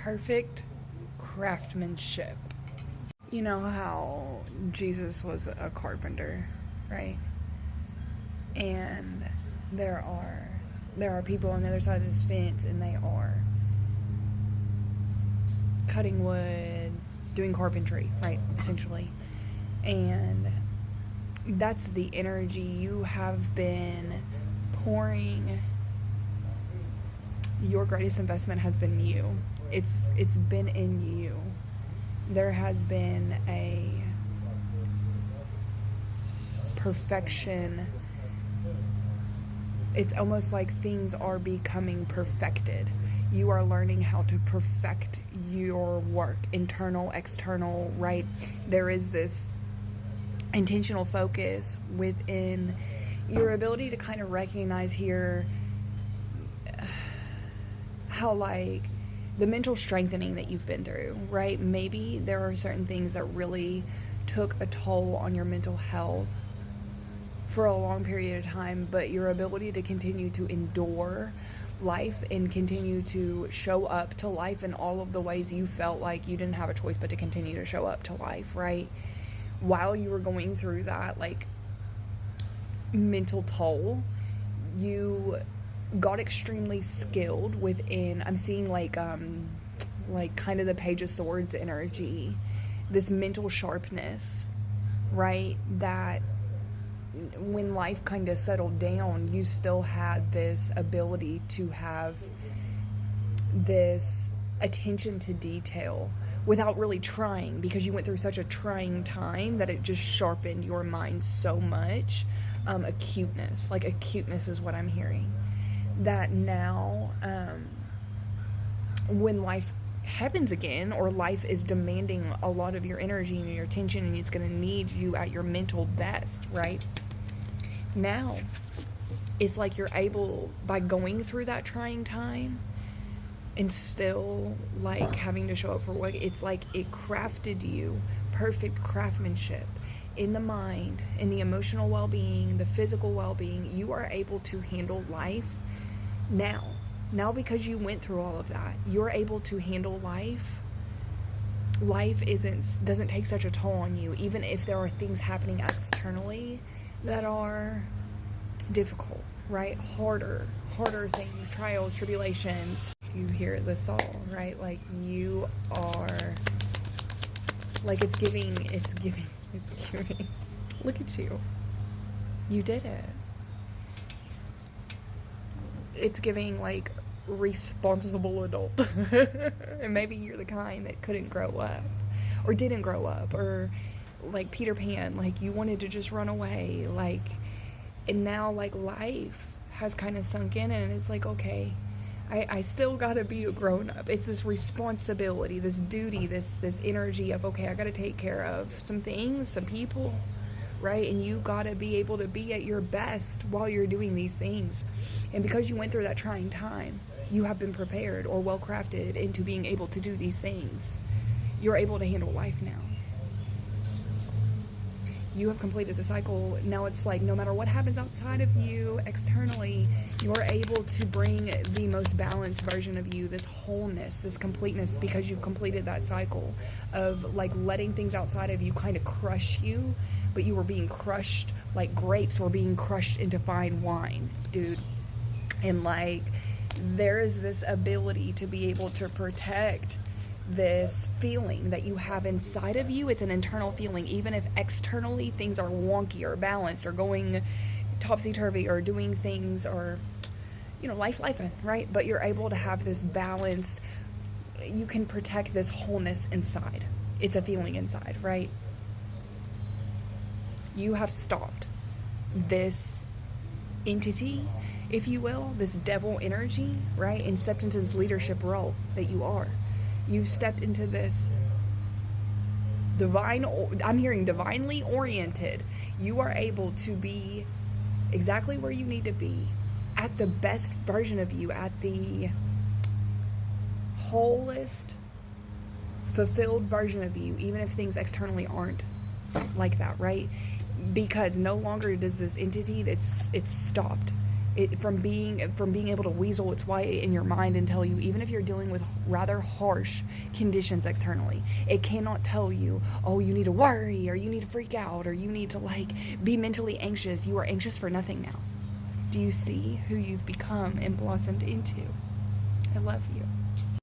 perfect craftsmanship. You know how Jesus was a carpenter, right? And there are people on the other side of this fence, and they are cutting wood, doing carpentry, right, essentially. And that's the energy you have been pouring. Your greatest investment has been you. It's been in you. There has been a perfection. It's almost like things are becoming perfected. You are learning how to perfect your work, internal, external, right? There is this intentional focus within your ability to kind of recognize here how, like, the mental strengthening that you've been through, right? Maybe there are certain things that really took a toll on your mental health for a long period of time, but your ability to continue to endure life and continue to show up to life in all of the ways you felt like you didn't have a choice but to continue to show up to life, right? While you were going through that, like, mental toll, you got extremely skilled within, I'm seeing like kind of the Page of Swords energy, this mental sharpness, right? That when life kind of settled down, you still had this ability to have this attention to detail without really trying, because you went through such a trying time that it just sharpened your mind so much. Acuteness is what I'm hearing. That now, when life happens again, or life is demanding a lot of your energy and your attention, and it's going to need you at your mental best, right? Now, it's like you're able, by going through that trying time and still, like, having to show up for work, it's like it crafted you perfect craftsmanship in the mind, in the emotional well-being, the physical well-being. You are able to handle life now because you went through all of that. You're able to handle life. Life doesn't take such a toll on you, even if there are things happening externally that are difficult, right? Harder things, trials, tribulations. You hear this all, right? Like, you are, like, it's giving. Look at you. You did it. It's giving, like, responsible adult. And maybe you're the kind that couldn't grow up, or didn't grow up, or like Peter Pan, like, you wanted to just run away, like, and now, like, life has kind of sunk in, and it's like, okay, I still gotta be a grown up. It's this responsibility, this duty, this energy of, okay, I gotta take care of some things, some people, right? And you gotta be able to be at your best while you're doing these things. And because you went through that trying time, you have been prepared or well crafted into being able to do these things. You're able to handle life now. You have completed the cycle. Now it's like, no matter what happens outside of you, externally, you're able to bring the most balanced version of you, this wholeness, this completeness, because you've completed that cycle of, like, letting things outside of you kind of crush you, but you were being crushed like grapes were being crushed into fine wine, dude. And, like, there is this ability to be able to protect this feeling that you have inside of you. It's an internal feeling, even if externally things are wonky or balanced or going topsy-turvy or doing things, or, you know, life, right? But you're able to have this balanced, you can protect this wholeness inside. It's a feeling inside, right? You have stopped this entity, if you will, this devil energy, right? And stepped into this leadership role that you are. You've stepped into this I'm hearing divinely oriented. You are able to be exactly where you need to be, at the best version of you, at the wholest, fulfilled version of you, even if things externally aren't like that, right? Because no longer does this entity, it's stopped. It from being able to weasel its way in your mind and tell you, even if you're dealing with rather harsh conditions externally, it cannot tell you, oh, you need to worry, or you need to freak out, or you need to like be mentally anxious. You are anxious for nothing now. Do you see who you've become and blossomed into? I love you.